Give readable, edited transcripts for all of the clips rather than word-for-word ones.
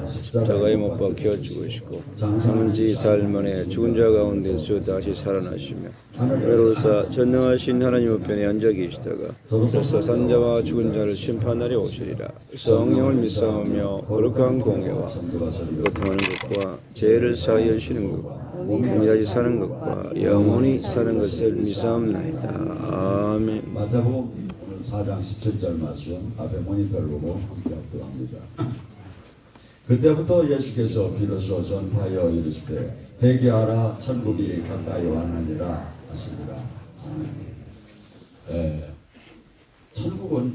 십자가에 못 박혀 죽으시고 장지 살만에 죽은 자 가운데서 다시 살아나시며 외로우사 전능하신 하나님 우편에 앉아 계시다가 그래서 산자와 죽은 자를 심판하려 오시리라. 성령을 믿사오며 거룩한 공예와 고통하는 것과 죄를 사하여 주시는 것과 몸이 다시 사는 것과 영원히 사는 것을 믿사옵나이다. 아멘. 마태복음 4장 17절 말씀 앞에 모니터를 보고 함께 합독 합니다. 그때부터 예수께서 비로소 전파하여 이르시되 회개하라 천국이 가까이 왔느니라 하시니라. 천국은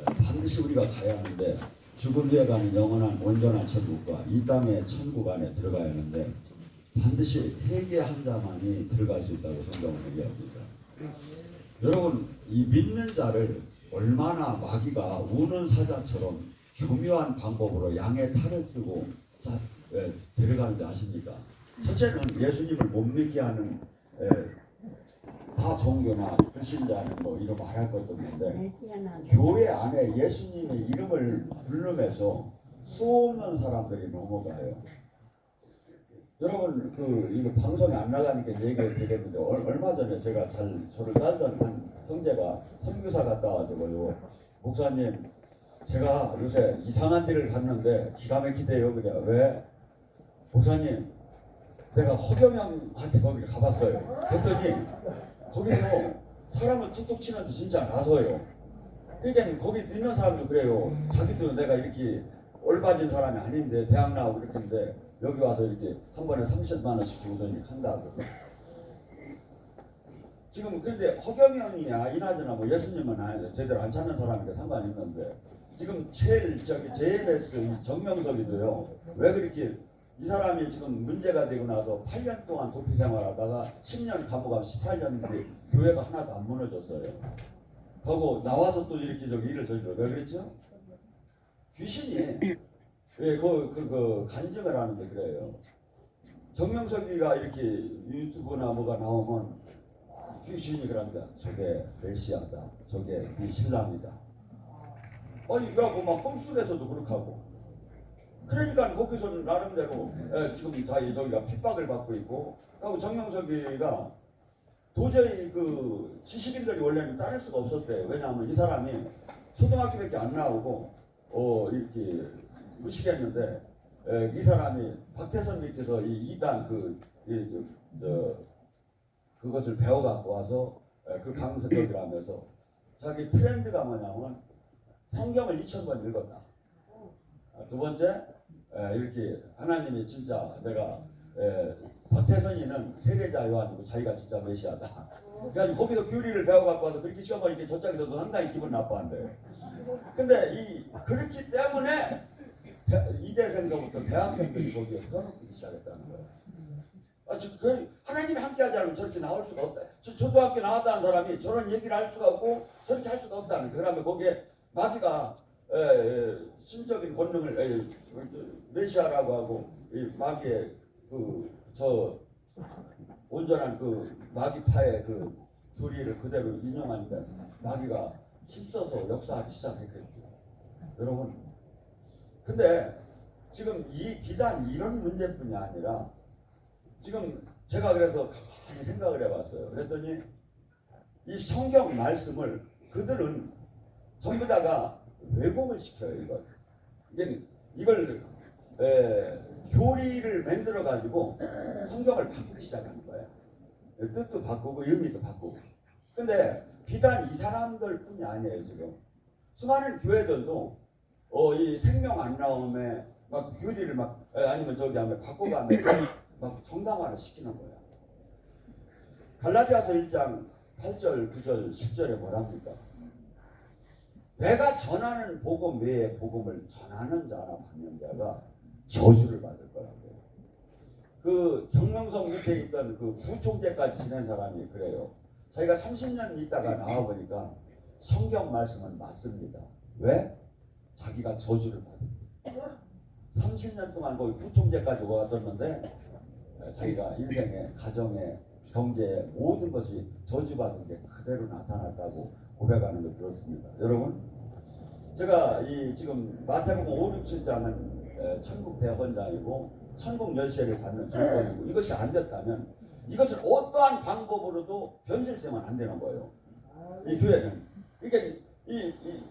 반드시 우리가 가야 하는데 죽음 위에 가는 영원한 온전한 천국과 이 땅의 천국 안에 들어가야 하는데 반드시 회개한 자만이 들어갈 수 있다고 성경은 얘기합니다. 여러분, 이 믿는 자를 얼마나 마귀가 우는 사자처럼 교묘한 방법으로 양의 탈을 쓰고 데려가는지 아십니까? 첫째는 예수님을 못 믿게 하는 다 종교나 불신자는 뭐 이런 말할 것도 없는데 교회 안에 예수님의 이름을 부르면서 수없는 사람들이 넘어가요. 여러분 이거 방송에 안 나가니까 얘기가 되겠는데 얼마 전에 제가 저를 살던 한 형제가 선교사 갔다 와가지고요, 목사님 제가 요새 이상한 데를 갔는데 기가 막히대요. 그래. 왜? 목사님 내가 허경영한테 거기를 가봤어요. 그랬더니 거기서 사람을 툭툭 치는데 진짜 나서요. 그러니까 거기 있는 사람도 그래요. 자기도 내가 이렇게 올바진 사람이 아닌데 대학 나오고 이렇게 했는데 여기 와서 이렇게 한 번에 30만 원씩 주고서 이렇게 한다고. 지금 근데 허경영이야 이나저나 뭐 예수님은 아니죠. 제대로 안 찾는 사람이니까 상관이 있는데 지금 제일 JMS 이 정명석이도요. 왜 그렇게 이 사람이 지금 문제가 되고 나서 8년 동안 도피 생활하다가 10년 감옥하면 18년인데 교회가 하나도 안 무너졌어요. 하고 나와서 또 이렇게 일을 저지러. 왜 그랬죠? 귀신이 간증을 하는데 그래요. 정명석이가 이렇게 유튜브나 뭐가 나오면 귀신이 그럽니다. 저게 메시아다. 저게 네 신랑이다. 이거하고 막 꿈속에서도 그렇게 하고. 그러니까 거기서는 나름대로 지금 다 저기가 핍박을 받고 있고. 하고 정명석이가 도저히 그 지식인들이 원래는 따를 수가 없었대요. 왜냐하면 이 사람이 초등학교밖에 안 나오고 이렇게 무식했는데 이 사람이 박태선 밑에서 이 2단 그것을 배워갖고 와서 그 강서적이라면서 자기 트렌드가 뭐냐면 성경을 2000번 읽었다. 두 번째 이렇게 하나님이 진짜 내가 박태선이는 세례자요 아니고 자기가 진짜 메시아다. 그래서 거기서 교리를 배워갖고 와서 그렇게 시험을 이렇게 저짝에서도 상당히 기분 나빠한대. 근데 그렇기 때문에 이대생서부터 대학생들이 거기에 떠놓기 시작했다는 거예요. 하나님이 함께하지 않으면 저렇게 나올 수가 없다. 초등학교 나왔다는 사람이 저런 얘기를 할 수가 없고 저렇게 할 수가 없다는 거예요. 그러면 거기에 마귀가 신적인 권능을 메시아라고 하고 마귀의 온전한 마귀파의 교리를 그대로 인용하니까 마귀가 힘써서 역사하기 시작했겠죠. 여러분, 근데 지금 비단 이런 문제뿐이 아니라 지금 제가 그래서 가만히 생각을 해봤어요. 그랬더니 이 성경 말씀을 그들은 전부 다가 왜곡을 시켜요. 이걸 교리를 만들어 가지고 성경을 바꾸기 시작하는 거예요. 뜻도 바꾸고 의미도 바꾸고. 근데 비단 이 사람들뿐이 아니에요. 지금 수많은 교회들도 이 생명 안 나옴에 막 교리를 아니면 저기 하면 바꿔가면 막 정당화를 시키는 거야. 갈라디아서 1장 8절, 9절, 10절에 뭐랍니까? 내가 전하는 복음 외에 복음을 전하는 자나 받는 자가 저주를 받을 거라고요. 경명성 밑에 있던 부총재까지 지낸 사람이 그래요. 자기가 30년 있다가 나와보니까 성경 말씀은 맞습니다. 왜? 자기가 저주를 받은 30년 동안 거기 부총재까지 왔었는데 자기가 인생에 가정에 경제에 모든 것이 저주받은 게 그대로 나타났다고 고백하는 걸 들었습니다. 여러분, 제가 이 지금 마태복음 5, 6, 7장은 천국 대헌장이고 천국 열쇠를 받는 조건이고 이것이 안 됐다면 이것을 어떠한 방법으로도 변질되면 안 되는 거예요. 이 교회는 이게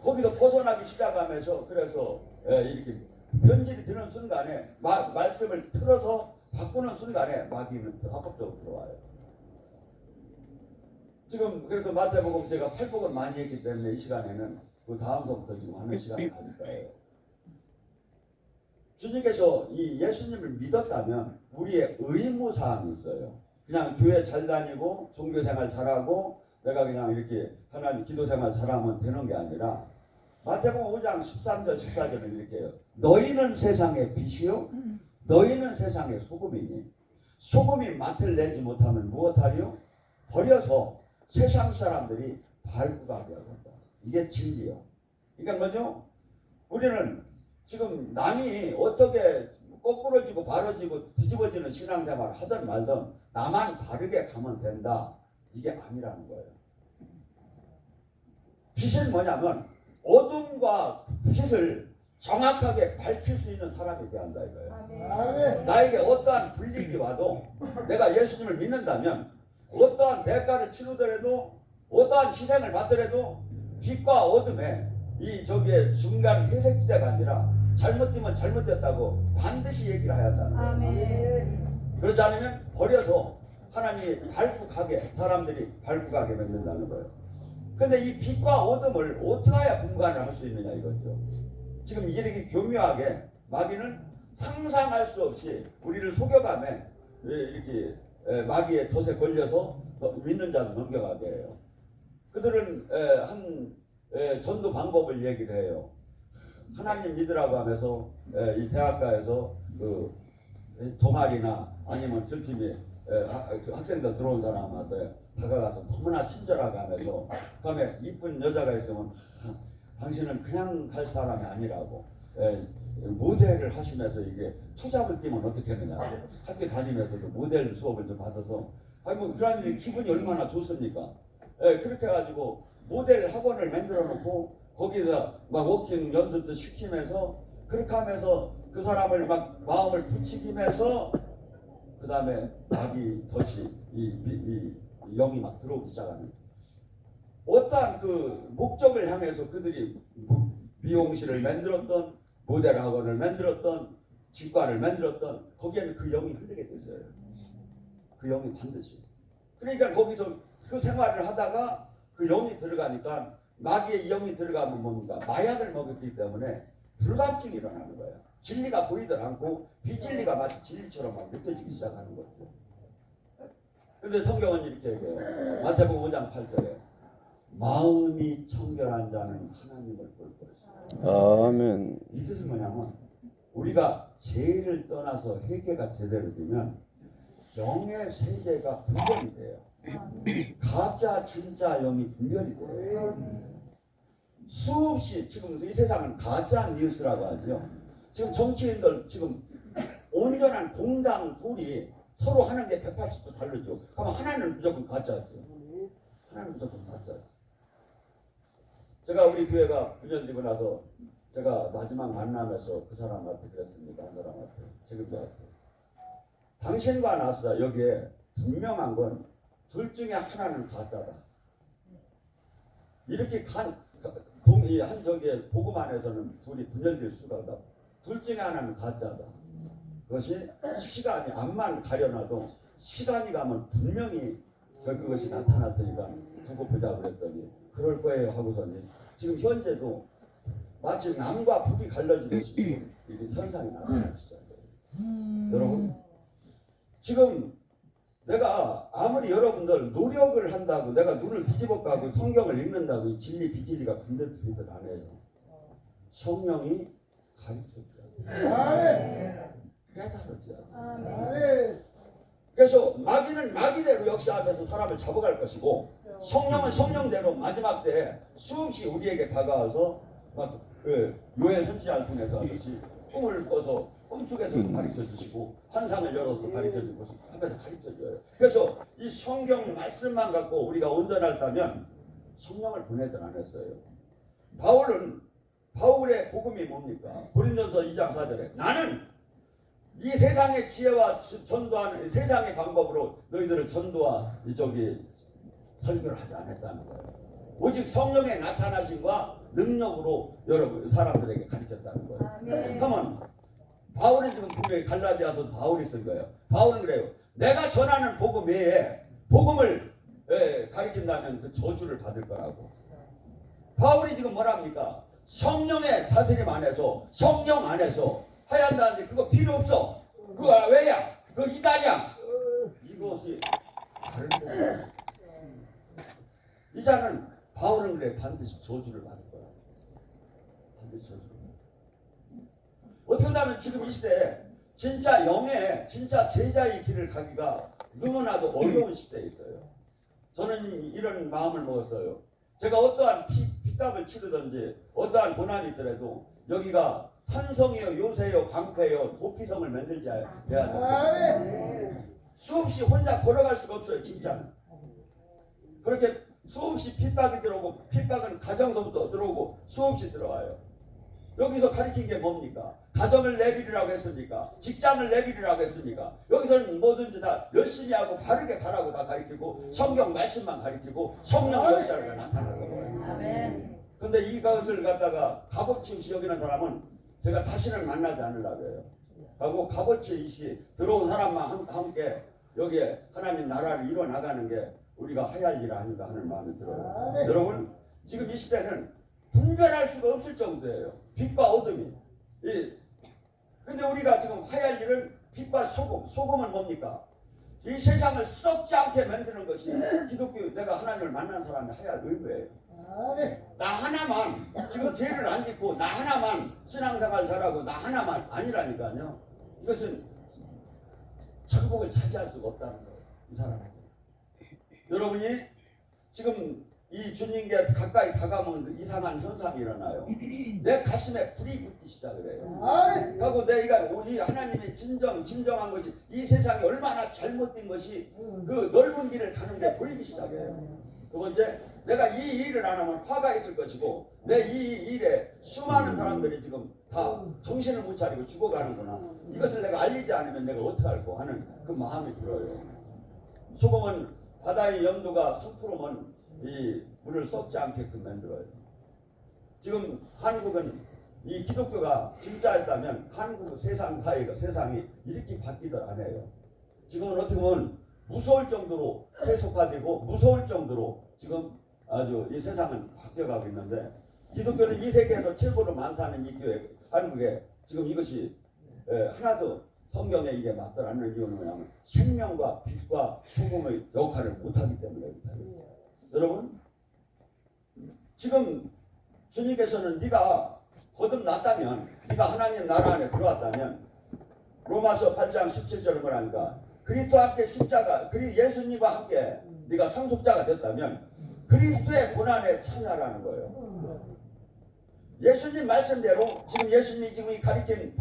거기서 벗어나기 시작하면서 그래서 이렇게 변질이 되는 순간에 말씀을 틀어서 바꾸는 순간에 마귀는 합법적으로 들어와요. 지금 그래서 마태복음 제가 8복을 많이 했기 때문에 이 시간에는 그 다음서부터 지금 하는 시간을 가질 거예요. 주님께서 이 예수님을 믿었다면 우리의 의무사항이 있어요. 그냥 교회 잘 다니고 종교생활 잘하고 내가 그냥 이렇게 하나님 기도생활 잘하면 되는 게 아니라 마태복음 5장 13절 14절은 이렇게 해요. 너희는 세상의 빛이요 너희는 세상의 소금이니 소금이 맛을 내지 못하면 무엇하리요? 버려서 세상 사람들이 밝고 가게 한다. 이게 진리요. 그러니까 뭐죠? 우리는 지금 남이 어떻게 거꾸러지고 바로지고 뒤집어지는 신앙생활을 하든 말든 나만 바르게 가면 된다. 이게 아니라는 거예요. 빛은 뭐냐면 어둠과 빛을 정확하게 밝힐 수 있는 사람이 돼야 한다 이거예요. 나에게 어떠한 불리기 와도 내가 예수님을 믿는다면 어떠한 대가를 치르더라도 어떠한 희생을 받더라도 빛과 어둠에 이 저기에 중간 회색지대가 아니라 잘못되면 잘못됐다고 반드시 얘기를 해야 한다는 거예요. 아멘. 그렇지 않으면 버려서 하나님이 밟고 가게 사람들이 밟고 가게 만든다는 거예요. 근데 이 빛과 어둠을 어떻게 해야 분간을 할 수 있느냐 이거죠. 지금 이렇게 교묘하게 마귀는 상상할 수 없이 우리를 속여가며 이렇게 마귀의 덫에 걸려서 믿는 자도 넘겨가게 해요. 그들은 한 전도 방법을 얘기를 해요. 하나님 믿으라고 하면서 이 대학가에서 그 동아리나 아니면 절집에 학생들 들어온 사람한테 다가가서 너무나 친절하게 하면서 그다음에 이쁜 여자가 있으면 당신은 그냥 갈 사람이 아니라고 모델을 하시면서 이게 투잡을 뛰면 어떻게 하느냐 학교 다니면서도 모델 수업을 좀 받아서 아니 뭐 그런 기분이 얼마나 좋습니까? 그렇게 해가지고 모델 학원을 만들어 놓고 거기다 막 워킹 연습도 시키면서 그렇게 하면서 그 사람을 막 마음을 부추기면서 그 다음에 마귀 덫이 이 영이 막 들어오기 시작하는 어떠한 그 목적을 향해서 그들이 미용실을 만들었던 모델 학원을 만들었던 직관을 만들었던 거기에는 그 영이 흐르게 됐어요. 그 영이 반드시. 그러니까 거기서 그 생활을 하다가 그 영이 들어가니까 마귀의 영이 들어가면 뭡니까? 마약을 먹었기 때문에 불감증이 일어나는 거예요. 진리가 보이들 않고 비진리가 마치 진리처럼 막 느껴지기 시작하는 거죠. 근데 성경은 이렇게 얘기해요. 마태복음 5장 8절에 마음이 청결한 자는 하나님을 볼 것이다. 아멘. 이 뜻은 뭐냐면 우리가 죄를 떠나서 회개가 제대로 되면 영의 세계가 분별이 돼요. 가짜 진짜 영이 분별이 돼요. 수없이 지금 이 세상은 가짜 뉴스라고 하죠. 지금 정치인들 지금 온전한 공당 둘이 서로 하는 게 180도 다르죠. 그럼 하나는 무조건 가짜죠. 하나는 무조건 가짜죠. 제가 우리 교회가 분열되고 나서 제가 마지막 만남에서 그 사람한테 그랬습니다. 한 사람한테 지금도 할게요. 당신과 나서 여기에 분명한 건 둘 중에 하나는 가짜다. 이렇게 한 저기에 복음 안에서는 둘이 분열될 수가 없다. 둘 중에 하나는 가짜다. 그것이 시간이 앞만 가려놔도 시간이 가면 분명히 그것이 나타날 테니까 두고 보자 그랬더니 그럴 거예요 하고서는 지금 현재도 마치 남과 북이 갈라지듯이 이게 현상이 나타나기 시작해요. 여러분 지금 내가 아무리 여러분들 노력을 한다고 내가 눈을 뒤집어 까고 성경을 읽는다고 이 진리 비진리가 분별되들 안 해요. 성령이 가르쳐줘야 깨달아줘야 돼. 그래서 마귀는 마귀대로 역사하면서 사람을 잡아갈 것이고 성령은 성령대로 마지막 때에 수없이 우리에게 다가와서 막 요엘 선지자를 통해서 하듯이 꿈을 꿔서 꿈속에서도 가르쳐주시고 환상을 열어서 가르쳐주고 하면서 가르쳐줘요. 그래서 이 성경 말씀만 갖고 우리가 온전하다면 성령을 보내든 안 했어요. 바울의 복음이 뭡니까? 고린도서 2장 4절에 나는 이 세상의 지혜와 전도하는 세상의 방법으로 너희들을 전도와 설교를 하지 않았다는 거예요. 오직 성령의 나타나심과 능력으로 여러분 사람들에게 가르쳤다는 거예요. 그러면 바울은 지금 분명히 갈라디아서 바울이 쓴 거예요. 바울은 그래요. 내가 전하는 복음 외에 복음을 가르친다면 그 저주를 받을 거라고. 바울이 지금 뭐랍니까? 성령의 다스림 안에서 성령 안에서 해야 한다는데 그거 필요 없어. 그거 왜야? 그거 이단이야. 이것이 다른 거예요. 이자는 바울은 그래 반드시 저주를 받을 거야. 반드시 저주를. 어떻게 보면 지금 이 시대에 진짜 영의 진짜 제자의 길을 가기가 너무나도 어려운 시대에 있어요. 저는 이런 마음을 먹었어요. 제가 어떠한 핏값을 치르든지 어떠한 고난이 있더라도 여기가 산성이요 요새요 방패요 도피성을 만들지 해야죠. 수없이 혼자 걸어갈 수가 없어요. 진짜는. 그렇게 수없이 핍박이 들어오고 핍박은 가정서부터 들어오고 수없이 들어와요. 여기서 가르친 게 뭡니까? 가정을 내비리라고 했습니까? 직장을 내비리라고 했습니까? 여기서는 뭐든지 다 열심히 하고 바르게 가라고 다 가르치고 성경 말씀만 가르치고 성령의 역사가 나타나는 거예요. 근데 이것을 갖다가 값어치 없이 여기는 사람은 제가 다시는 만나지 않으려고 해요. 하고 값어치 없이 들어온 사람만 함께 여기에 하나님 나라를 이루어 나가는 게 우리가 해야 할 일 아닌가 하는 마음이 들어요. 여러분 지금 이 시대는 분별할 수가 없을 정도예요. 빛과 어둠이. 근데 우리가 지금 해야 할 일은 빛과 소금. 소금은 뭡니까? 이 세상을 썩지 않게 만드는 것이 기독교 내가 하나님을 만난 사람이 해야 할 의무예요. 나 하나만 지금 죄를 안 짓고 나 하나만 신앙생활 잘하고 나 하나만 아니라니까요. 이것은 천국을 차지할 수가 없다는 거예요. 이 사람에게. 여러분이 지금 이 주님께 가까이 다가오면 이상한 현상이 일어나요. 내 가슴에 불이 붙기 시작을 해요. 하고 내가 이 하나님의 진정한 것이 이 세상이 얼마나 잘못된 것이 그 넓은 길을 가는 게 보이기 시작해요. 두 번째, 내가 이 일을 안 하면 화가 있을 것이고 내 이 일에 수많은 사람들이 지금 다 정신을 못 차리고 죽어가는구나. 이것을 내가 알리지 않으면 내가 어떻게 할까 하는 그 마음이 들어요. 소금은 바다의 염도가 10%면 이 물을 썩지 않게끔 만들어요. 지금 한국은 이 기독교가 진짜였다면 한국 세상이 이렇게 바뀌들 안 해요. 지금은 어떻게 보면 무서울 정도로 세속화되고 무서울 정도로 지금 아주 이 세상은 바뀌어가고 있는데 기독교는 이 세계에서 최고로 많다는 이 교회 한국에 지금 이것이 하나도 성경에 이게 맞들 않는 이유는 뭐냐면 생명과 빛과 소금의 역할을 못하기 때문에 그렇다. 여러분 지금 주님께서는 네가 거듭났다면 네가 하나님 나라 안에 들어왔다면 로마서 8장 17절을 뭐라니까 그리스도 함께 십자가 예수님과 함께 네가 상속자가 됐다면 그리스도의 고난에 참여하라는 거예요. 예수님 말씀대로 지금 예수님이 지금 가리킨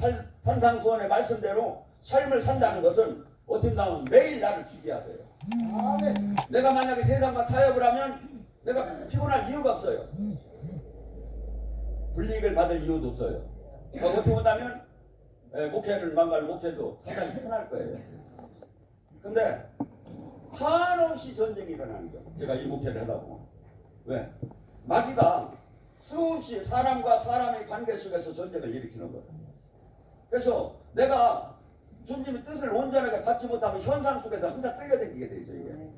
산상수훈의 말씀대로 삶을 산다는 것은 어떻게 보면 매일 나를 죽여야 돼요. 내가 만약에 세상과 타협을 하면 내가 피곤할 이유가 없어요. 불이익을 받을 이유도 없어요. 어떻게 본다면 목회를 막말 목회도 상당히 편할 거예요. 근데 한없이 전쟁이 일어나는 거예요. 제가 이 목회를 하다 보면 왜? 마귀가 수없이 사람과 사람의 관계 속에서 전쟁을 일으키는 거예요. 그래서 내가 주님의 뜻을 온전하게 받지 못하면 현상 속에서 항상 끌려다니게 돼 있어요. 이게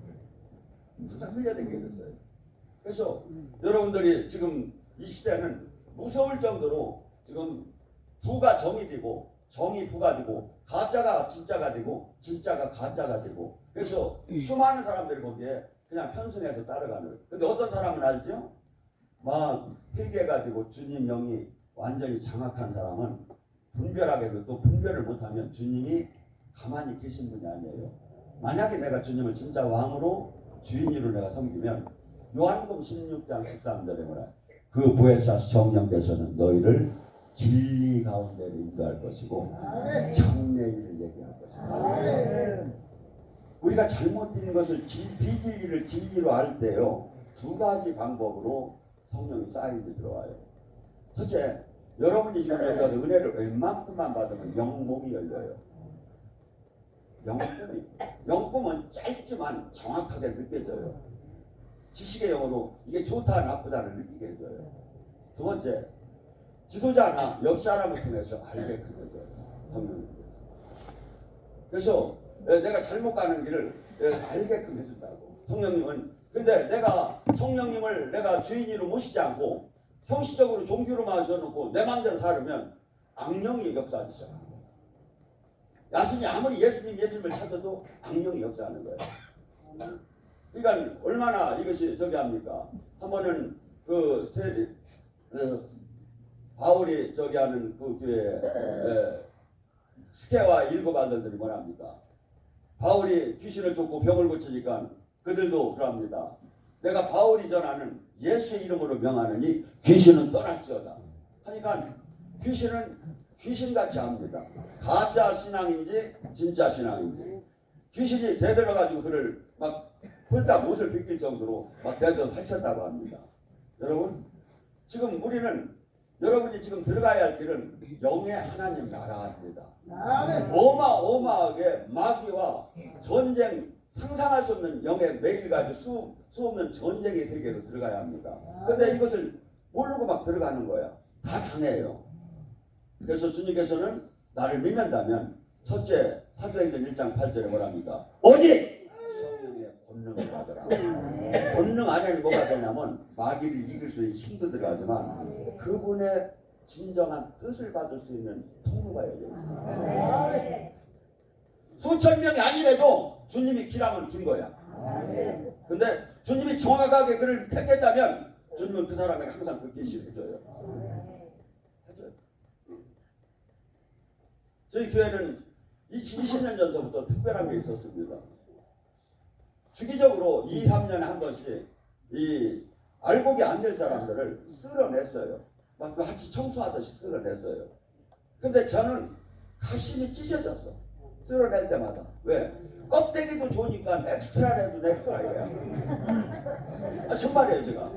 항상 끌려다니게 됐어요. 그래서 여러분들이 지금 이 시대는 무서울 정도로 지금 부가 정이 되고 정이 부가 되고 가짜가 진짜가 되고 진짜가 가짜가 되고 그래서 수많은 사람들이 거기에 그냥 편승해서 따라가는. 근데 어떤 사람은 알죠? 막 회개가 되고 주님 영이 완전히 장악한 사람은 분별하게 또 분별을 못하면 주님이 가만히 계신 분이 아니에요. 만약에 내가 주님을 진짜 왕으로 주인으로 내가 섬기면 요한복음 16장 13절에 뭐라 그 보혜사 성령께서는 너희를 진리 가운데로 인도할 것이고 장래일을 얘기할 것이다. 우리가 잘못된 것을 비진리를 진리로 할 때요 두 가지 방법으로 성령이 사인이 들어와요. 첫째, 여러분이 지금 여기 가서 은혜를 웬만큼만 받으면 영목이 열려요. 영꿈은 짧지만 정확하게 느껴져요. 지식의 영어로 이게 좋다 나쁘다를 느끼게 해줘요. 두 번째, 지도자나 옆 사람을 통해서 알게끔 해줘요. 성령님. 그래서 내가 잘못 가는 길을 알게끔 해준다고. 성령님은 근데 내가 성령님을 내가 주인으로 모시지 않고 형식적으로 종교로만 세워놓고 내 마음대로 살으면 악령이 역사하기 시작합니다. 야순이 아무리 예수님을 찾아도 악령이 역사하는 거예요. 그러니까 얼마나 이것이 저기 합니까? 한 번은 바울이 저기 하는 그 교회에 스케와 일곱 아들들이 뭐랍니까? 바울이 귀신을 쫓고 병을 고치니까 그들도 그럽니다. 내가 바울이 전하는 예수의 이름으로 명하느니 귀신은 떠날지어다. 하니까 귀신은 귀신같이 합니다. 가짜 신앙인지 진짜 신앙인지. 귀신이 대들어가지고 그를 막 홀딱 옷을 벗길 정도로 막 대들어 살켰다고 합니다. 여러분, 지금 우리는 여러분이 지금 들어가야 할 길은 영의 하나님 나라입니다. 어마어마하게 마귀와 전쟁, 상상할 수 없는 영의 매일 가지고 수 없는 전쟁의 세계로 들어가야 합니다. 근데 이것을 모르고 막 들어가는 거야. 다 당해요. 그래서 주님께서는 나를 믿는다면 첫째 사도행전 1장 8절에 뭐랍니까? 오직 성령의 권능을 받으라. 권능 안에는 뭐가 되냐면 마귀를 이길 수 있는 힘도 들어가지만 그분의 진정한 뜻을 받을 수 있는 통로가 열려 있어요. 수천 명이 아니래도 주님이 길하면 긴 거야. 근데 주님이 정확하게 그를 택했다면 주님은 그 사람에게 항상 그 계시를 해줘요. 저희 교회는 20년 전부터 특별한 게 있었습니다. 주기적으로 2, 3년에 한 번씩 이 알곡이 안 될 사람들을 쓸어냈어요. 막 같이 청소하듯이 쓸어냈어요. 근데 저는 가심이 찢어졌어. 쓸어낼 때마다. 왜? 껍데기도 좋으니까 엑스트라라도 냈더라 이거야. 정말이에요 제가.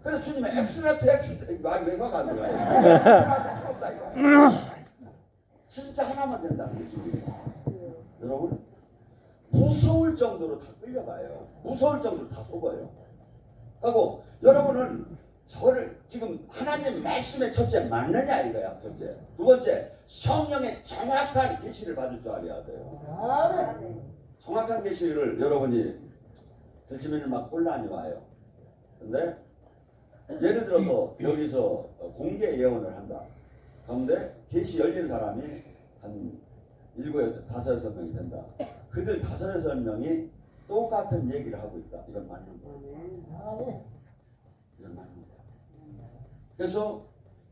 그래서 주님의 엑스트라 투 엑스트라 말이 왜 화가 안 들어가요? 엑스트라도 필요 없다 이거야. 진짜 하나만 된다는 거지. 여러분 무서울 정도로 다 끌려가요. 무서울 정도로 다 속아요. 하고 여러분은 저를 지금 하나님 말씀의 첫째 맞느냐 이거야. 첫째. 두 번째 성령의 정확한 계시를 받을 줄 알아야 돼요. 정확한 계시를 여러분이 들으면 막 혼란이 와요. 근데 예를 들어서 여기서 공개 예언을 한다. 그런데 계시 열린 사람이 한 7, 5, 6명이 된다. 그들 5, 6명이 똑같은 얘기를 하고 있다. 이건 맞는 거예요. 이건 맞는 거예요. 그래서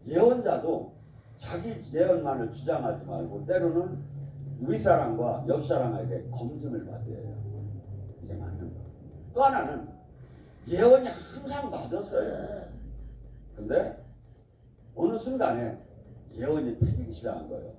예언자도 자기 예언만을 주장하지 말고 때로는 윗사람과 옆사람에게 검증을 받아야 해요. 이게 맞는 거예요. 또 하나는 예언이 항상 맞았어요. 근데 어느 순간에 예언이 틀리기 시작한 거예요.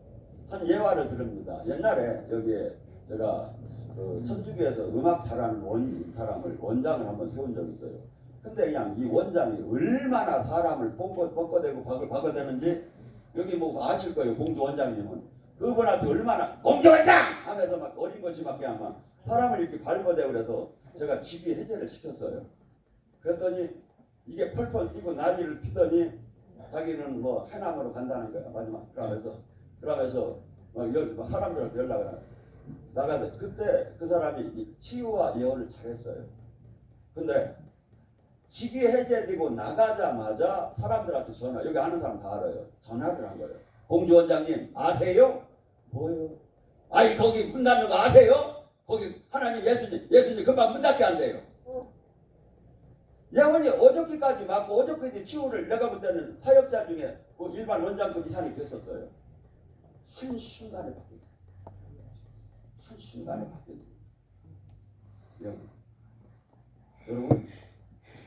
한 예화를 들읍니다. 옛날에 여기에 제가 그 천주교에서 음악 잘하는 사람을 원장을 한번 세운 적이 있어요. 근데 그냥 이 원장이 얼마나 사람을 뻗어대고 박아대는지 여기 뭐 아실 거예요. 공주 원장님은 그분한테 얼마나 공주 원장 하면서 막 어린 것이 막 그냥 막 사람을 이렇게 밟아대고 그래서 제가 직위 해제를 시켰어요. 그랬더니 이게 펄펄 뛰고 난리를 피더니 자기는 뭐 해남으로 간다는 거야. 마지막 그러면서 막 사람들한테 연락을 하고 나가서 그때 그 사람이 치유와 예언을 잘했어요. 근데 직위 해제되고 나가자마자 사람들한테 전화, 여기 아는 사람 다 알아요. 전화를 한 거예요. 공주 원장님 아세요? 뭐요? 아니 거기 문 닫는 거 아세요? 거기 하나님 예수님 금방 문 닫게 한대요. 예언이 어저께까지 맞고 어저께 치유를 내가 볼 때는 사역자 중에 뭐 일반 원장급 이상이 됐었어요. 한순간에 바뀌죠. 한순간에 바뀌죠. 여러분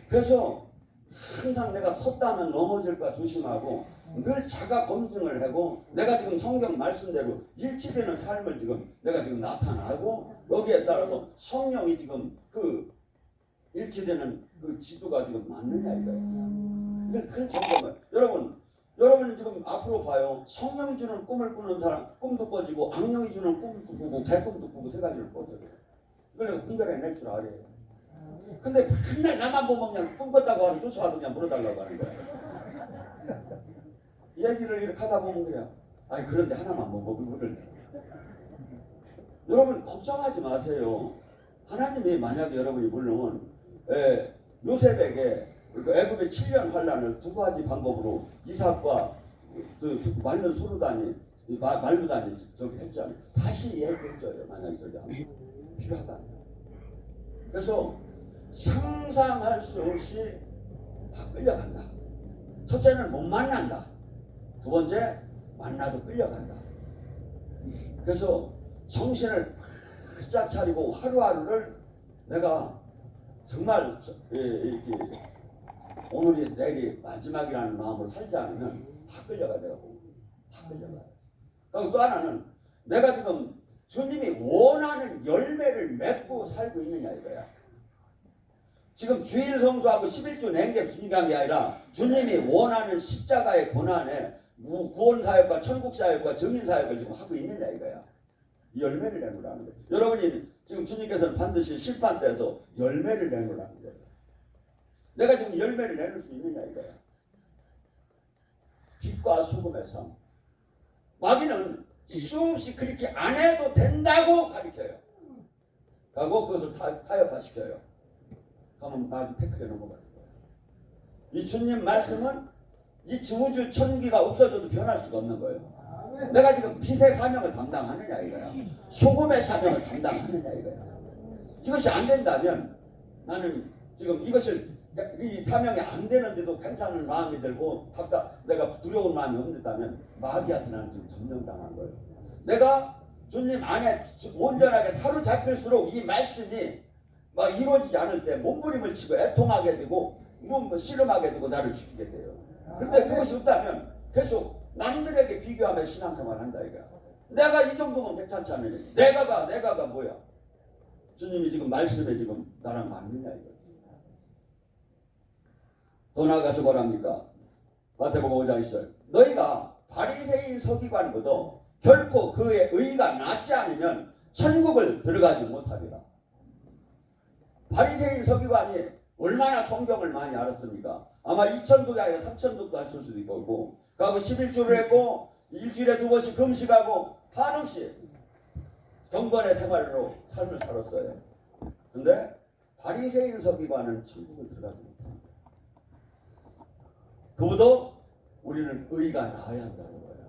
그래서 항상 내가 섰다면 넘어질까 조심하고 늘 자가 검증을 하고 내가 지금 성경 말씀대로 일치되는 삶을 지금 내가 지금 나타나고 여기에 따라서 성령이 지금 그 일치되는 그 지도가 지금 맞느냐 이거예요. 이걸 큰 점검을 여러분 여러분은 지금 앞으로 봐요. 성령이 주는 꿈을 꾸는 사람 꿈도 꿔지고 악령이 주는 꿈도 꾸고 개꿈도 꾸고 세 가지를 꿔져요. 이걸 내가 분별해낼 줄 알아요. 근데 맨날 나만 보면 그냥 꿈 꿨다고 하고 쫓아와도 그냥 물어달라고 하는 거야. 얘기를 이렇게 하다 보면 그냥 아니 그런데 하나만 먹어 그거를. 여러분 걱정하지 마세요. 하나님이 만약에 여러분이 물론 요셉에게 그 애굽의 7년 환란을 두 가지 방법으로 이삭과 그 말른 소르단이 말루단이 저기 했잖아요. 다시 얘기해줘요. 만약에 저기 하면 필요하다. 그래서 상상할 수 없이 다 끌려간다. 첫째는 못 만난다. 두 번째 만나도 끌려간다. 그래서 정신을 바짝 차리고 하루하루를 내가 정말 이렇게 오늘이 내일이 마지막이라는 마음으로 살지 않으면 다 끌려가 되고 다 끌려가요. 그리고 또 하나는 내가 지금 주님이 원하는 열매를 맺고 살고 있느냐 이거야. 지금 주일 성수하고 11주 낸게 중요한 게 아니라 주님이 원하는 십자가의 고난에 구원 사역과 천국 사역과 증인 사역을 지금 하고 있느냐 이거야. 이 열매를 내놓으라는 거예요. 여러분이 지금 주님께서는 반드시 심판대에서 열매를 내놓으라는 거예요. 내가 지금 열매를 내놓을 수 있느냐 이거야. 빛과 소금의 삶. 마귀는 수없이 그렇게 안 해도 된다고 가르쳐요. 하고 그것을 타협화시켜요. 그러면 마귀 태클에 넘어가는 거예요. 이 주님 말씀은 이 우주 천기가 없어져도 변할 수가 없는 거예요. 내가 지금 빛의 사명을 담당하느냐 이거야. 소금의 사명을 담당하느냐 이거야. 이것이 안 된다면 나는 지금 이것을 이 사명이 안 되는데도 괜찮은 마음이 들고 내가 두려운 마음이 없는다면 마귀한테 나는 지금 점령당한 거예요. 내가 주님 안에 온전하게 사로잡힐수록 이 말씀이 막 이루어지지 않을 때 몸부림을 치고 애통하게 되고 씨름하게 되고 나를 지키게 돼요. 그런데 그것이 없다면 계속 남들에게 비교하며 신앙생활을 한다 이거야. 내가 이 정도면 괜찮지 않느냐. 내가가 뭐야. 주님이 지금 말씀에 지금 나랑 맞느냐 이거야. 더 나아가서 뭐랍니까? 마태복음 5장 10절. 너희가 바리새인 서기관보다 결코 그의 의가 낫지 않으면 천국을 들어가지 못하리라. 바리새인 서기관이 얼마나 성경을 많이 알았습니까? 아마 2000독이 아니라 3000독도 했을 수도 있고 그리고 11주를 했고 일주일에 2번씩 금식하고 한없이 경건의 생활로 삶을 살았어요. 근데 바리새인 서기관은 천국을 들어가지 못합니다. 그보다 우리는 의가 나아야 한다는 거예요.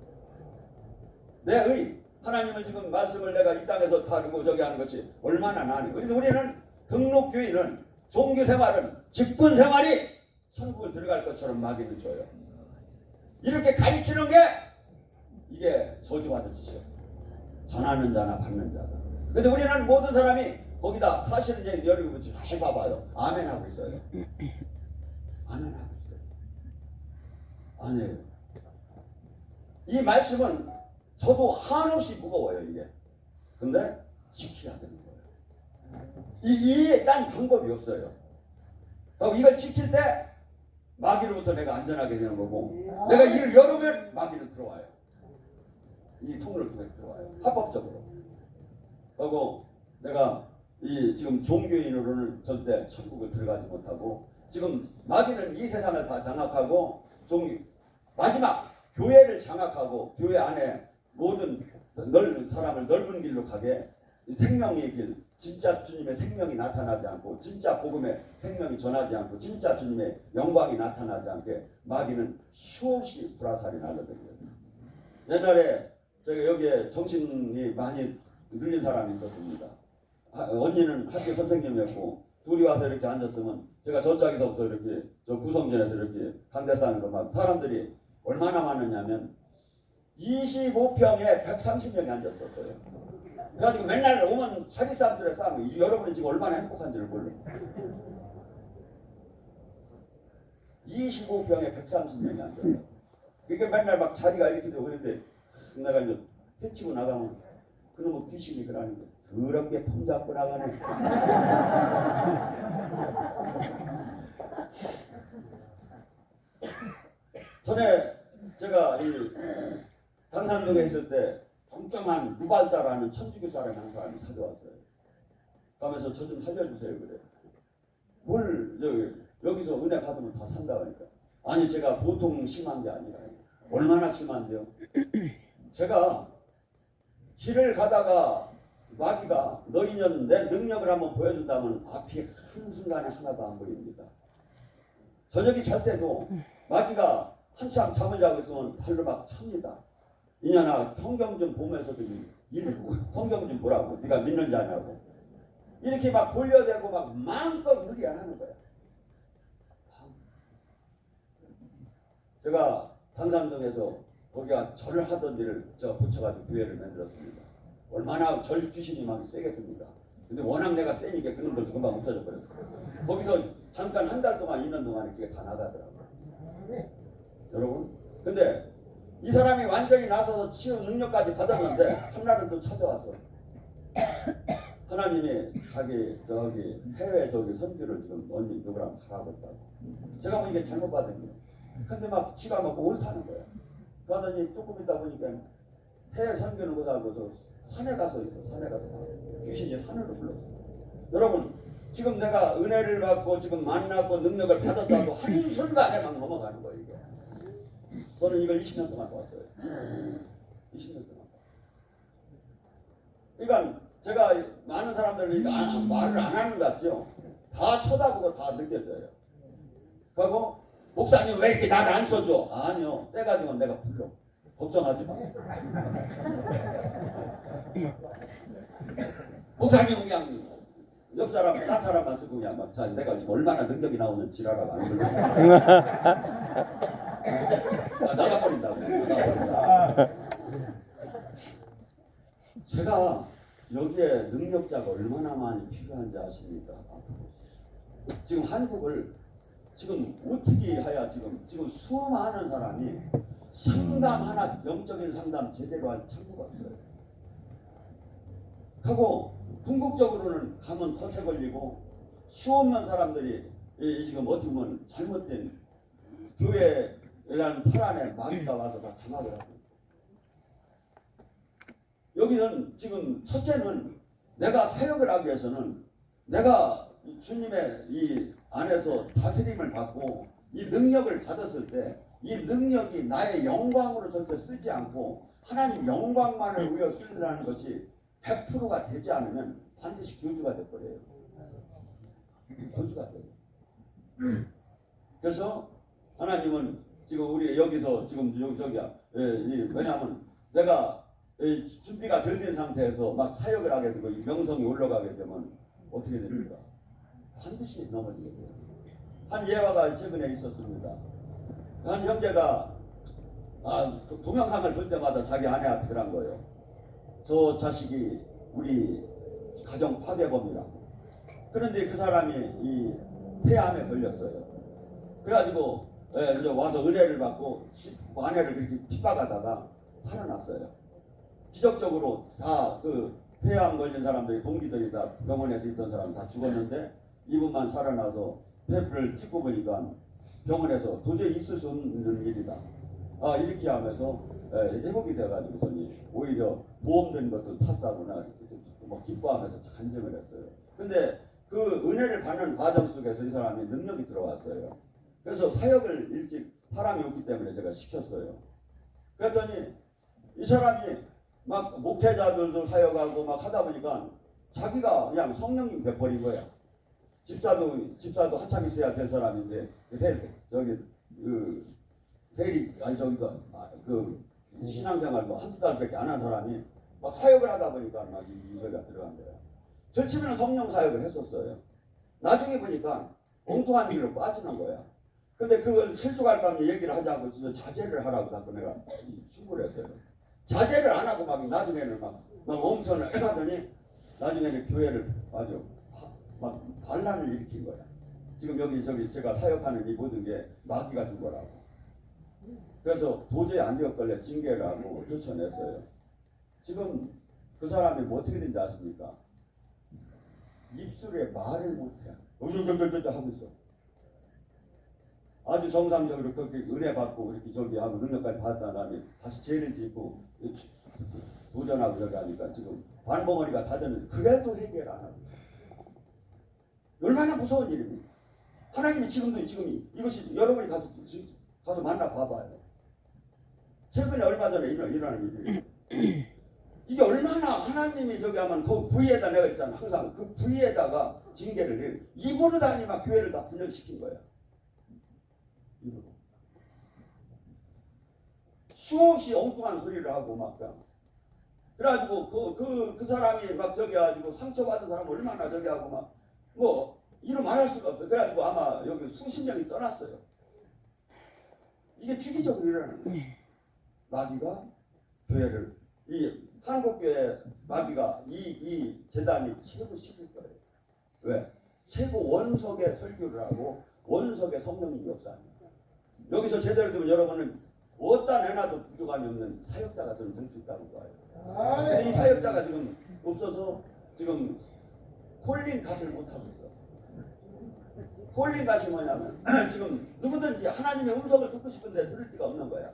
내 의, 하나님을 지금 말씀을 내가 이 땅에서 다루고 저기 하는 것이 얼마나 나니. 그런데 우리는 등록교인은 종교생활은 직분생활이 천국을 들어갈 것처럼 마귀를 줘요. 이렇게 가리키는 게 이게 저주받을 짓이에요. 전하는 자나 받는 자가. 근데 우리는 모든 사람이 거기다 사실은 이제 여러분 잘 봐봐요. 아멘 하고 있어요. 아멘 하고 있어요. 아니에요. 이 말씀은 저도 한없이 무거워요 이게. 근데 지켜야 되는 거예요. 이에 딴 방법이 없어요. 그럼 이걸 지킬 때 마귀로부터 내가 안전하게 되는 거고 내가 이를 열으면 마귀는 들어와요. 이 통로를 통해서 들어와요. 합법적으로. 그리고 내가 이 지금 종교인으로는 절대 천국을 들어가지 못하고 지금 마귀는 이 세상을 다 장악하고 마지막 교회를 장악하고 교회 안에 모든 사람을 넓은 길로 가게 생명의 길, 진짜 주님의 생명이 나타나지 않고 진짜 복음의 생명이 전하지 않고 진짜 주님의 영광이 나타나지 않게 마귀는 수없이 불화살이 날려들거든요. 옛날에 제가 여기에 정신이 많이 눌린 사람이 있었습니다. 언니는 학교 선생님이었고 둘이 와서 이렇게 앉았으면 제가 저짝에서부터 이렇게 저 구성전에서 이렇게 강대상으로 막 사람들이 얼마나 많았냐면 25평에 130명이 앉았었어요. 그래가지고 맨날 오면 자기 사람들의 싸움이 여러분이 지금 얼마나 행복한지를 몰라요. 25평에 130명이 앉았어요. 그게 맨날 막 자리가 이렇게 되고 그런데 내가 이제 해치고 나가면 그놈의 귀신이 그러는 거예요. 더럽게 폼 잡고 나가네. 전에 제가 이 당산동에 있을 때 깜깜한 유발다라는 천주교사를 한 사람이 찾아왔어요. 가면서 저 좀 살려주세요 그래. 뭘 여기서 은혜 받으면 다 산다 그러니까. 아니 제가 보통 심한 게 아니라 얼마나 심한데요. 제가 길을 가다가 마귀가 너희는 내 능력을 한번 보여준다면 앞이 한순간에 하나도 안 보입니다. 저녁이 잘 때도 마귀가 한참 잠을 자고 있으면 발로 막 찹니다. 이년아 성경 좀 보면서 성경 좀 보라고. 네가 믿는지 아냐고. 이렇게 막 돌려대고 막 마음껏 무리 안 하는 거야. 제가 당산동에서 거기가 절을 하던 일을 제가 고쳐가지고 교회를 만들었습니다. 얼마나 절 귀신이 막 세겠습니까? 근데 워낙 내가 세니까 그놈들도 금방 없어져 버렸어요. 거기서 잠깐 한 달 동안 2년 동안에 그게 다 나가더라고요. 여러분, 근데 이 사람이 완전히 나서서 치유 능력까지 받았는데 한날은 또 찾아왔어. 하나님이 자기 저기 해외 저기 선교를 지금 언니 누구랑 가라고 했다고. 제가 보니까 잘못 받은 거예요. 근데 막 지가 막 옳다는 거야. 그러더니 조금 있다 보니까 해외 선교는 그러고 산에 가서 있어. 산에 가서 귀신이 산으로 불렀어. 여러분 지금 내가 은혜를 받고 지금 만나고 능력을 받았다고 한순간에 막 넘어가는 거예요 이게. 저는 이걸 20년 동안 봤어요. 20년 동안. 그러니까 제가 많은 사람들이 말을 안 하는 것 같죠. 다 쳐다보고 다 느껴져요. 그리고 목사님 왜 이렇게 나를 안 써줘? 아니요. 때가 되면 내가 불러. 걱정하지 마. 목사님 그냥 옆 사람, 딴 사람만 쓰고 그냥 막 자, 내가 지금 얼마나 능력이 나오는 지랄하고 안 불러. 나가버린다고. 나가버린다. 제가 여기에 능력자가 얼마나 많이 필요한지 아십니까? 지금 한국을 지금 어떻게 해야 지금 수많은 사람이 상담 하나 영적인 상담 제대로 할 창구가 없어요. 하고 궁극적으로는 가면 터체 걸리고 수없는 사람들이 지금 어떻게 보면 잘못된 교회라는 틀 안에 마귀가 와서 다 장악을 하고 여기는 지금 첫째는 내가 사역을 하기 위해서는 내가 주님의 이 안에서 다스림을 받고 이 능력을 받았을 때 이 능력이 나의 영광으로 절대 쓰지 않고 하나님 영광만을 위해 쓰려는 것이 100%가 되지 않으면 반드시 교주가 돼버려요. 교주가 돼요. 그래서 하나님은 지금 우리 여기서 지금 저기야 왜냐하면 내가 준비가 덜 된 상태에서 막 사역을 하게 되고 명성이 올라가게 되면 어떻게 됩니까? 반드시 넘어지게 돼요. 한 예화가 최근에 있었습니다. 한 형제가 동영상을 볼 때마다 자기 아내한테 그런 거예요. 저 자식이 우리 가정 파괴범이라. 그런데 그 사람이 이 폐암에 걸렸어요. 그래가지고 이제 와서 은혜를 받고 아내를 그렇게 핍박하다가 살아났어요. 기적적으로 다 그 폐암 걸린 사람들이 동기들이 다 병원에서 있던 사람 다 죽었는데 이분만 살아나서 폐를 찍고 보니까 병원에서 도저히 있을 수 없는 일이다. 이렇게 하면서 회복이 돼가지고 오히려 보험된 것도 탔다거나 뭐 기뻐하면서 간증을 했어요. 근데 그 은혜를 받는 과정 속에서 이 사람이 능력이 들어왔어요. 그래서 사역을 일찍 사람이 없기 때문에 제가 시켰어요. 그랬더니 이 사람이 막 목회자들도 사역하고 막 하다 보니까 자기가 그냥 성령님 돼버린 거야. 집사도 한참 있어야 될 사람인데 신앙생활 뭐 한두 달밖에 안 한 사람이 막 사역을 하다 보니까 막 이거가 들어간 거야. 절치면 성령 사역을 했었어요. 나중에 보니까 엉뚱한 일로 빠지는 거야. 근데 그걸 실족할까 하면 얘기를 하자고 자제를 하라고 자꾸 내가 충고를 했어요. 자제를 안 하고 막 나중에는 막 엄청을 하더니 나중에는 교회를 아주 막 반란을 일으킨 거야. 지금 여기 제가 사역하는 이 모든 게 마귀가 준 거라고. 그래서 도저히 안 되었길래 징계를 하고 쫓아냈어요. 지금 그 사람이 뭐 어떻게 된지 아십니까? 입술에 말을 못해. 하고 있어. 아주 정상적으로 그렇게 은혜 받고 이렇게 저기 하고 능력까지 받았다는 다음에 다시 죄를 짓고 도전하고 저기 하니까 지금 반봉어리가 다 되는 그래도 해결 안 하고 얼마나 무서운 일입니까? 하나님이 지금도 지금 이것이 여러분이 가서 만나 봐봐요. 최근에 얼마 전에 일어나는 일이에요. 이게 얼마나 하나님이 저기 하면 그 부위에다 내가 있잖아. 항상 그 부위에다가 징계를 해요. 입으로 다니 막 교회를 다 분열시킨 거야. 입으로. 수없이 엉뚱한 소리를 하고 막 그래가지고 그 사람이 막 저기 해가지고 상처받은 사람 얼마나 저기 하고 막 뭐 이루 말할 수가 없어요. 그래가지고 아마 여기 수십 명이 떠났어요. 이게 주기적으로 일어나는 거예요. 마귀가 교회를 이 한국교회 마귀가 이 재단이 최고 싫을 거예요. 왜? 최고 원석의 설교를 하고 원석의 성령님 역사합니다. 여기서 제대로 되면 여러분은 어디다 내놔도 부족함이 없는 사역자가 좀 될 수 있다는 거예요. 근데 이 사역자가 지금 없어서 지금 콜링 갓을 못하고 있어. 콜링 갓이 뭐냐면 지금 누구든지 하나님의 음성을 듣고 싶은데 들을 데가 없는 거야.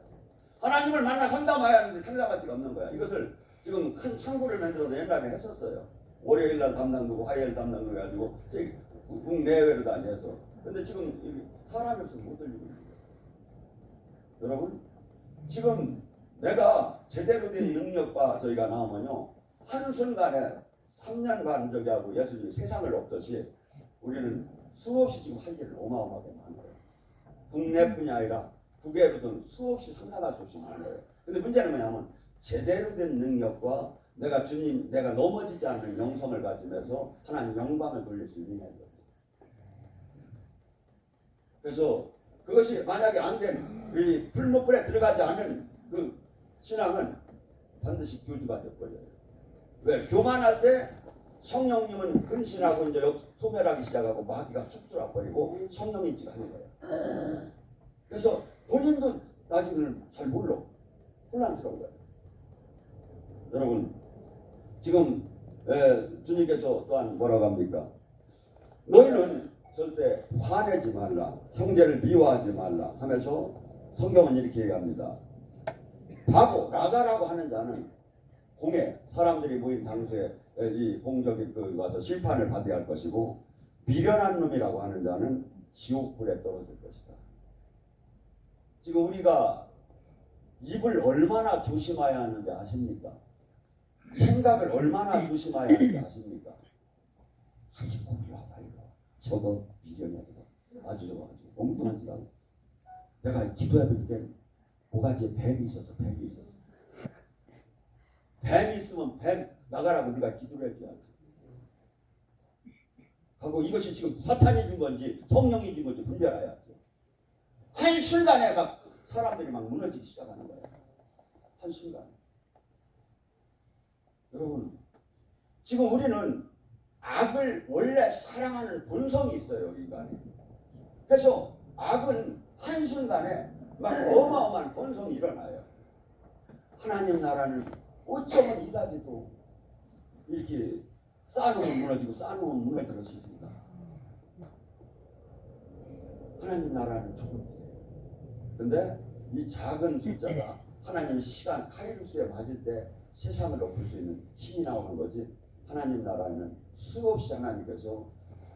하나님을 만나 상담해야 하는데 상담할 데가 없는 거야. 이것을 지금 큰 창구를 만들어서 옛날에 했었어요. 월요일날 담당 누구, 화요일 담당 누구 해가지고 국내외로 다녀서. 근데 지금 사람이 없어서 못 들리고 있는 거예요. 여러분, 지금 내가 제대로 된 능력과 저희가 나오면요, 한순간에 3년간 저기 하고 예수님이 세상을 엎듯이 우리는 수없이 지금 할 일을 어마어마하게 많아요. 국내뿐이 아니라 국외로든 수없이 상상할 수 없이 많아요. 근데 문제는 뭐냐면 제대로 된 능력과 내가 주님, 내가 넘어지지 않는 영성을 가지면서 하나님 영광을 돌릴 수 있는 거예요. 그래서 그것이 만약에 안 된 이 풀무불에 들어가지 않은 그 신앙은 반드시 교주가 되어버려요. 왜? 교만할 때 성령님은 근신하고 이제 소멸하기 시작하고 마귀가 축출해 버리고 성령인지가 하는 거예요. 그래서 본인도 나중에는 잘 몰라. 혼란스러운 거예요. 여러분, 지금 주님께서 또한 뭐라고 합니까? 너희는 절대 화내지 말라, 형제를 미워하지 말라 하면서 성경은 이렇게 얘기합니다. 바보, 라가라고 하는 자는 공에 사람들이 모인 당시에 이 공적인 와서 심판을 받아야 할 것이고, 미련한 놈이라고 하는 자는 지옥불에 떨어질 것이다. 지금 우리가 입을 얼마나 조심해야 하는지 아십니까? 생각을 얼마나 조심해야 하는지 아십니까? 이거 몰라, 이거 저거 미련이야, 저거 아주 저거 아주 엉뚱한 짓 하고. 내가 기도해 볼 때 모가지에 뱀이 있었어. 뱀이 있으면 뱀 나가라고 네가 기도를 해줘야지. 하고 이것이 지금 사탄이 준 건지 성령이 준 건지 분별해야지. 한순간에 막 사람들이 막 무너지기 시작하는 거야. 한순간에. 여러분, 지금 우리는 악을 원래 사랑하는 본성이 있어요, 인간이. 그래서 악은 한순간에 막 어마어마한 본성이 일어나요. 하나님 나라는 어쩌면 이다지도 이렇게 쌓아놓으면 무너지고 쌓아놓으면 무너지겠습니까? 하나님 나라는 좁은 길이에요. 근데 이 작은 숫자가 하나님 시간 카이루스에 맞을 때 세상을 엎을 수 있는 힘이 나오는 거지. 하나님 나라는 수없이 하나님께서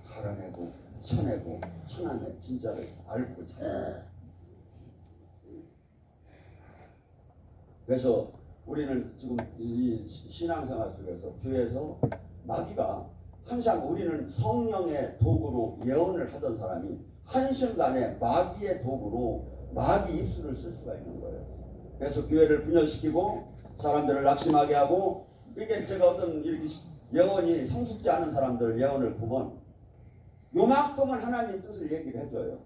갈아내고 쳐내고 천안의 진짜를 알고 찾아내요. 그래서 우리는 지금 이 신앙생활 속에서 교회에서 마귀가 항상 우리는 성령의 도구로 예언을 하던 사람이 한순간에 마귀의 도구로 마귀 입술을 쓸 수가 있는 거예요. 그래서 교회를 분열시키고 사람들을 낙심하게 하고, 이게 제가 어떤 이렇게 예언이 성숙지 않은 사람들 예언을 보면 요만큼은 하나님 뜻을 얘기를 해줘요.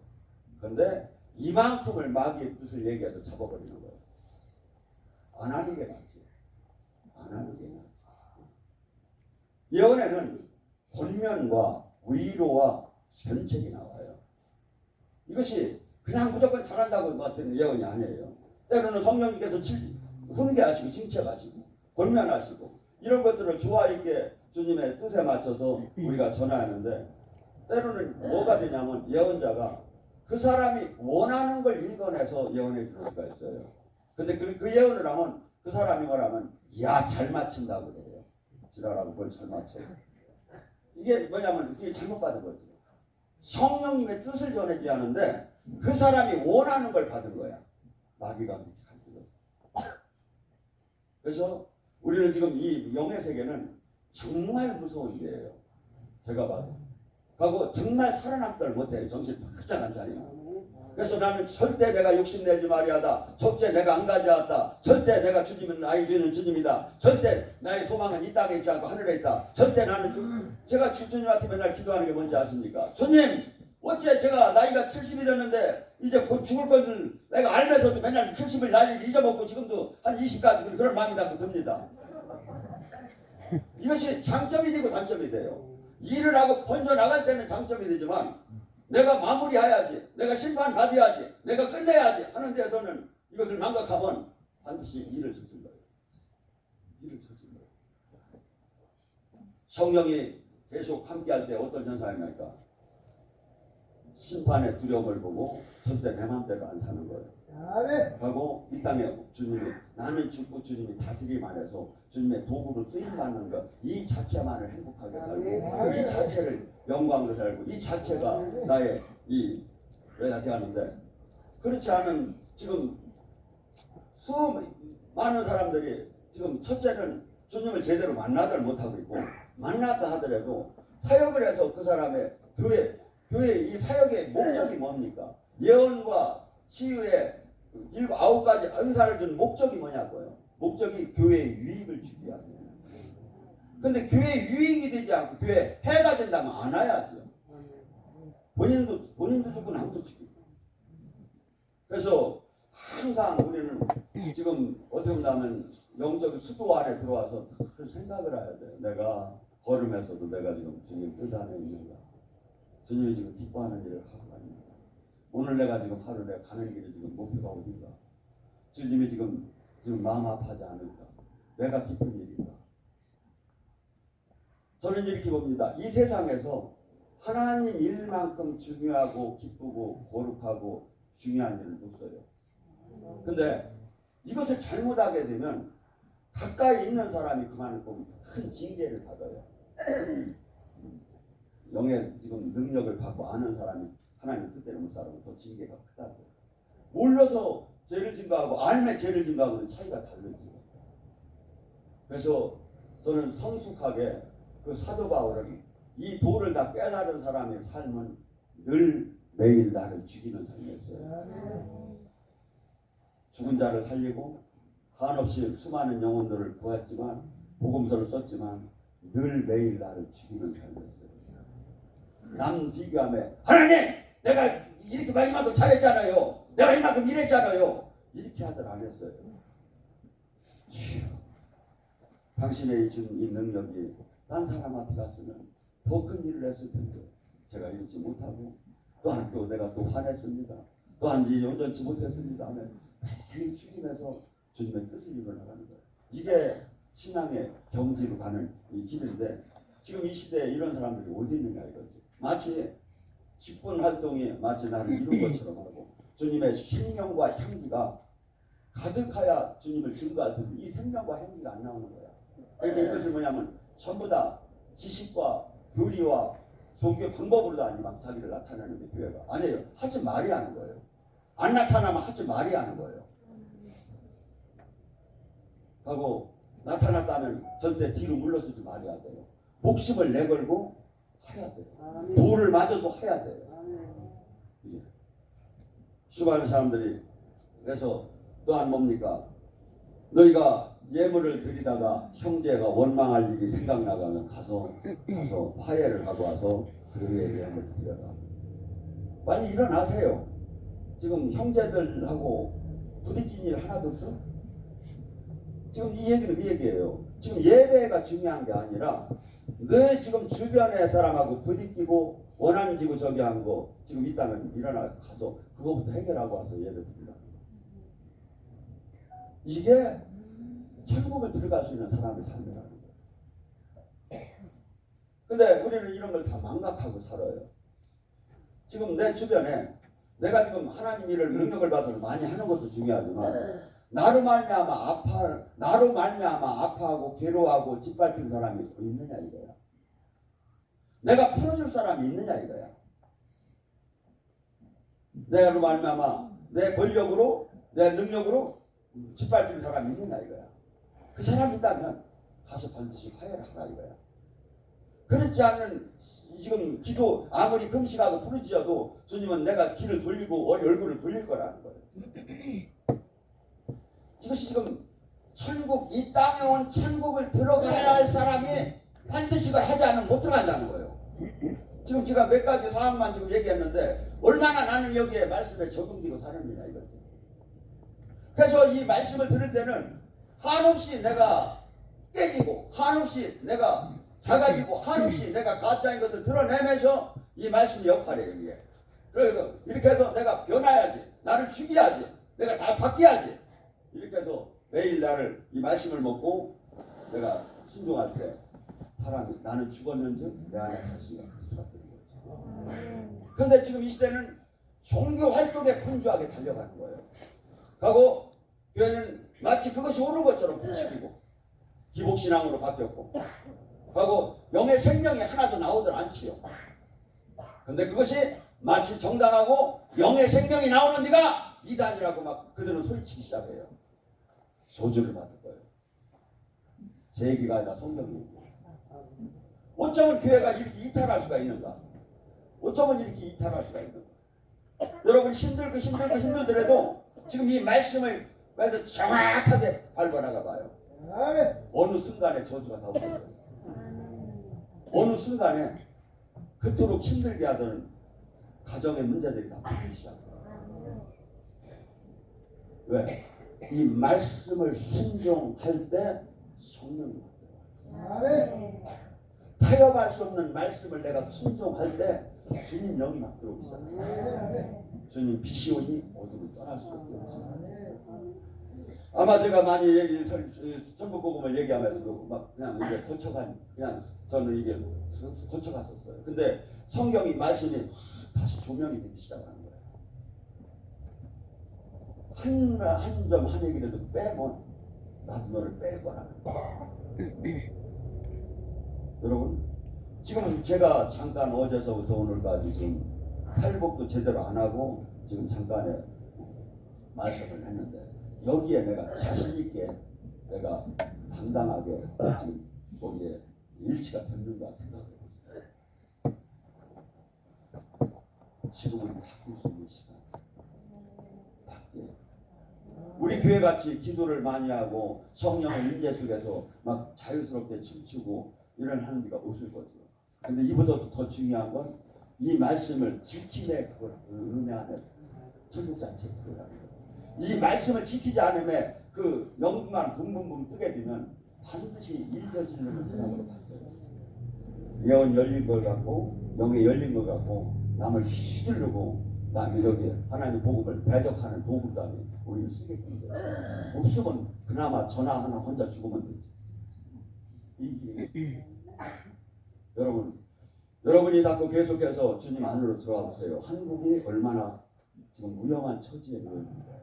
그런데 이만큼을 마귀의 뜻을 얘기해서 잡아버리는 거예요. 안 하는 게 낫지. 안 하는 게 낫지. 예언에는 권면과 위로와 견책이 나와요. 이것이 그냥 무조건 잘한다고 같은 예언이 아니에요. 때로는 성령님께서 훈계하시고 칭찬하시고 권면하시고 이런 것들을 주와 있게 주님의 뜻에 맞춰서 우리가 전하는데, 때로는 뭐가 되냐면 예언자가 그 사람이 원하는 걸 읽어내서 예언해 줄 수가 있어요. 근데 그 예언을 하면 그 사람이 뭐라면 야, 잘 맞춘다고 그래요. 지랄하고 그걸 잘 맞춰요. 이게 뭐냐면 이게 잘못 받은 거지. 성령님의 뜻을 전해줘야 하는데 그 사람이 원하는 걸 받은 거야. 마귀가 그렇게 가르쳐. 그래서 우리는 지금 이 영의 세계는 정말 무서운 데예요. 제가 봐도. 하고 정말 살아남지를 못해요. 정신 바짝 안 차리면. 그래서 나는 절대 내가 욕심내지 말이하다. 절대 내가 안 가져왔다. 절대 내가 주님은 나의 주는 주님이다. 절대 나의 소망은 이 땅에 있지 않고 하늘에 있다. 절대 나는 제가 주님한테 맨날 기도하는 게 뭔지 아십니까? 주님, 어째 제가 나이가 70이 됐는데 이제 곧 죽을 것을 내가 알면서도 맨날 70을 나이를 잊어먹고 지금도 한 20까지 그런 마음이 자꾸 듭니다. 이것이 장점이 되고 단점이 돼요. 일을 하고 번져 나갈 때는 장점이 되지만 내가 마무리해야지, 내가 심판 받아야지, 내가 끝내야지 하는 데서는 이것을 망각하면 반드시 일을 저질 거예요. 일을 저질 거예요. 성령이 계속 함께할 때 어떤 현상입니까? 심판의 두려움을 보고 절대 내 맘대로 안 사는 거예요. 하고 이 땅에 주님이 나는 죽고 주님이 다스리만 해서 주님의 도구로 쓰임받는 것, 이 자체만을 행복하게 살고 이 자체를 영광으로 살고 이 자체가 나의 이 왜나게 하는데 그렇지 않은 지금 많은 사람들이 지금 첫째는 주님을 제대로 만나들 못하고 있고 만났다 하더라도 사역을 해서 그 사람의 교회 이 사역의 목적이 뭡니까? 예언과 치유의 7, 9가지 은사를 준 목적이 뭐냐고요? 목적이 교회의 유익을 주기 위함이에요. 근데 교회의 유익이 되지 않고 교회에 해가 된다면 안 와야죠. 본인도 죽고 남도 죽고. 그래서 항상 우리는 지금 어떻게 보면 영적 수도 안에 들어와서 그 생각을 해야 돼요. 내가 걸으면서도 내가 지금 주님 뜻 안에 있는가? 주님이 지금 기뻐하는 일을 하고 가는가? 오늘 내가 지금 하루 내가 가는 길이 지금 목표가 어딘가? 주님이 지금 마음 아파하지 않을까? 내가 기쁜 일인가? 저는 이렇게 봅니다. 이 세상에서 하나님 일만큼 중요하고 기쁘고 거룩하고 중요한 일을 못 써요. 근데 이것을 잘못하게 되면 가까이 있는 사람이 그만큼 큰 징계를 받아요. 영의 지금 능력을 받고 아는 사람이 하나님 뜻대로 못 살아도 더 징계가 크다고. 몰라서 죄를 증거하고 알면 죄를 증거하고는 차이가 다르지. 그래서 저는 성숙하게 그 사도 바울은 이 도를 다 깨달은 사람의 삶은 늘 매일 나를 죽이는 삶이었어요. 죽은 자를 살리고 한없이 수많은 영혼들을 구했지만 복음서를 썼지만 늘 매일 나를 죽이는 삶이었어요. 남 비교하며 하나님 내가 이렇게 이만큼 잘했잖아요. 내가 이만큼 일했잖아요. 이렇게 하들 안 했어요. 당신의 지금 이 능력이 딴 사람한테 갔으면 더 큰 일을 했을 텐데 제가 이러지 못하고 또한 또 내가 또 화냈습니다. 또한 이 온전치 못했습니다 하면 매일 죽이면서 주님의 뜻을 이루어나가는 거예요. 이게 신앙의 경지로 가는 이 길인데 지금 이 시대에 이런 사람들이 어디 있느냐 이거지. 마치 10분 활동이 마치 나를 이룬 것처럼 하고 주님의 생명과 향기가 가득하여 주님을 증거할 텐데 이 생명과 향기가 안 나오는 거야. 그러니까 이것이 뭐냐면 전부 다 지식과 교리와 종교 방법으로 아니 막 자기를 나타내는 게 교회가 아니에요. 하지 말이 하는 거예요. 안 나타나면 하지 말이 하는 거예요. 하고 나타났다면 절대 뒤로 물러서지 말아야 돼요. 목숨을 내걸고 해야 돼요. 돌을 맞아도 해야 돼요. 예. 수많은 사람들이 그래서 또한 뭡니까? 너희가 예물을 드리다가 형제가 원망할 일이 생각나가면 가서 화해를 하고 와서 그의 예물을 드려라. 빨리 일어나세요. 지금 형제들하고 부딪힌 일 하나도 없어? 지금 이 얘기는 그 얘기예요. 지금 예배가 중요한 게 아니라 너 지금 주변의 사람하고 부딪히고 원한지고 저기 한 거 지금 있다면 일어나 가서 그거부터 해결하고 와서 예배 드리라. 이게 천국을 들어갈 수 있는 사람의 삶이라는 거예요. 근데 우리는 이런 걸 다 망각하고 살아요. 지금 내 주변에 내가 지금 하나님 일을 능력을 받아서 많이 하는 것도 중요하지만 나로 말미암아 아파하고 괴로워하고 짓밟힌 사람이 있느냐 이거야. 내가 풀어줄 사람이 있느냐 이거야. 내로 말미암아 내 권력으로 내 능력으로 짓밟힌 사람이 있느냐 이거야. 그 사람이 있다면 가서 반드시 화해를 하라 이거야. 그렇지 않는 지금 기도 아무리 금식하고 부르짖어도 주님은 내가 귀를 돌리고 얼굴을 돌릴 거라는 거예요. 이것이 지금 천국, 이 땅에 온 천국을 들어가야 할 사람이 반드시 그걸 하지 않으면 못 들어간다는 거예요. 지금 제가 몇 가지 사항만 지금 얘기했는데 얼마나 나는 여기에 말씀에 적응되고 사람이냐 이거지. 그래서 이 말씀을 들을 때는 한없이 내가 깨지고 한없이 내가 작아지고 한없이 내가 가짜인 것을 드러내면서 이 말씀의 역할이에요 이게. 그래서 이렇게 해서 내가 변화해야지, 나를 죽여야지, 내가 다 바뀌어야지, 이렇게 해서 매일 나를 이 말씀을 먹고 내가 순종할 때 사람이 나는 죽었는지 내 안에 사시가 그리스도가 되는 거죠. 그런데 지금 이 시대는 종교 활동에 분주하게 달려가는 거예요. 하고 교회는 마치 그것이 옳은 것처럼 부추기고 기복신앙으로 바뀌었고 하고 영의 생명이 하나도 나오질 않지요. 근데 그것이 마치 정당하고 영의 생명이 나오는 네가 이단이라고 막 그들은 소리치기 시작해요. 소주를 받을 거예요. 제 얘기가 아니라 성경이. 어쩌면 교회가 이렇게 이탈할 수가 있는가? 어쩌면 이렇게 이탈할 수가 있는가? 여러분 힘들더라도 지금 이 말씀을 그래서 정확하게 밟아나가 봐요. 어느 순간에 저주가 다 없어져요. 어느 순간에 그토록 힘들게 하던 가정의 문제들이 다 풀리기 시작해요. 왜? 이 말씀을 순종할 때 성령이 들어와요. 타협할 수 없는 말씀을 내가 순종할 때 주님 영이 막 들어오기 시작해요. 주님 빛이 오니 어둠을 떠날 수밖에 없어요. 아마 제가 많이 천국복음을 얘기하면서도 막 그냥 이제 그냥 저는 이게 거쳐갔었어요. 근데 성경이 말씀이 다시 조명이 되기 시작하는 거예요. 한 점 한 얘기라도 빼면 나도 너를 뺄 거라는 거예요. 여러분 지금 제가 잠깐 어제서부터 오늘까지 지금 탈복도 제대로 안 하고 지금 잠깐에 말씀을 했는데 여기에 내가 자신 있게 내가 당당하게 지금 거기에 일치가 됐는가 생각해 보세요. 지금은 바꿀 수 있는 시간. 바뀌어요. 우리 교회 같이 기도를 많이 하고 성령의 임재 속에서 막 자유스럽게 춤추고 이런 하는 데가 없을 거죠. 근데 이보다 더 중요한 건 이 말씀을 지킴에 그걸 은혜 안에 천국 자체에 들어가는 거예요. 이 말씀을 지키지 않으면 그 영만 붕붕붕 뜨게 되면 반드시 잊어지는 사람으로 바뀌어요. 예언 열린 걸 갖고 영에 열린 걸 갖고 남을 휘두르고 남이 여기 하나님의 복음을 대적하는 도구감이 우리를 쓰게끔 돼요. 없으면 그나마 전화 하나 혼자 죽으면 되지. 여러분이 자꾸 계속해서 주님 안으로 들어와 보세요. 한국이 얼마나 지금 위험한 처지에 놓여 있는 거예요.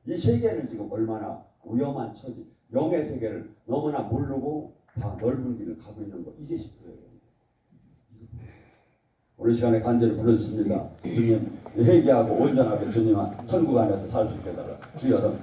이 세계는 지금 얼마나 위험한 처지, 영의 세계를 너무나 모르고 다 넓은 길을 가고 있는 거, 이게 싶어요. 오늘 시간에 간절히 부르셨습니다. 주님 회개하고 온전하게 주님 천국 안에서 살 수 있게 해달라. 주여